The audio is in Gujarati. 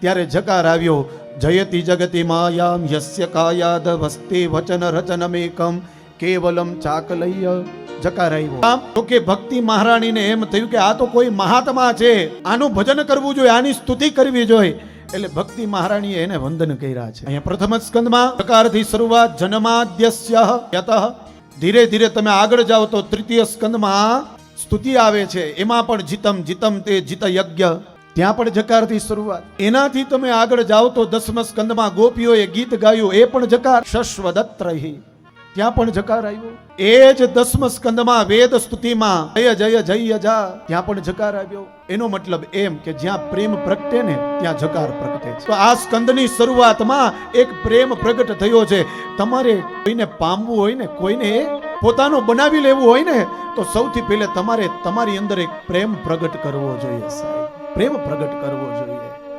ત્યારે જકાર આવ્યો. જયતિ જગતિ માયામ યસ્ય કાયાદ વસ્તે વચન રચનમેકમ કેવલમ ચાકલય. જકાર આવ્યો. તો કે ભક્તિ મહારાણીને એમ થયું કે આ તો કોઈ મહાત્મા છે, આનું ભજન કરવું જોઈએ, આની સ્તુતિ કરવી જોઈએ. એટલે ભક્તિ મહારાણીએ એને વંદન કર્યા છે. અહીંયા પ્રથમ સ્કંદમાં પ્રકારથી શરૂઆત જન્માદ્યસ્ય યતઃ. ધીરે ધીરે તમે આગળ જાઓ તો તૃતીય સ્કંદમાં સ્તુતિ આવે છે. એમાં પણ જીતમ જીતમ તે જીત યજ્ઞ, ત્યાં પણ જકારથી શરૂઆત. એનાથી તમે આગળ જાઓ તો દસમ સ્કંદમાં ગોપીઓએ ગીત ગાયું, એ પણ જકાર. શશ્વદત્રહી, ત્યાં પણ જકાર આવ્યો. એ જ દસમ સ્કંદમાં વેદ સ્તુતિમાં જય જય જય જા, ત્યાં પણ જકાર આવ્યો. એનો મતલબ એમ કે જ્યાં પ્રેમ પ્રગટે ને ત્યાં જકાર પ્રગટે છે. તો આ સ્કંદની શરૂઆતમાં એક પ્રેમ પ્રગટ થયો છે. તમારે કોઈને પામવું હોય ને, કોઈને પોતાનો બનાવી લેવું હોય ને, તો સૌથી પહેલે તમારે તમારી અંદર એક પ્રેમ પ્રગટ કરવો જોઈએ સાહેબ, પ્રેમ પ્રગટ કરવો જોઈએ.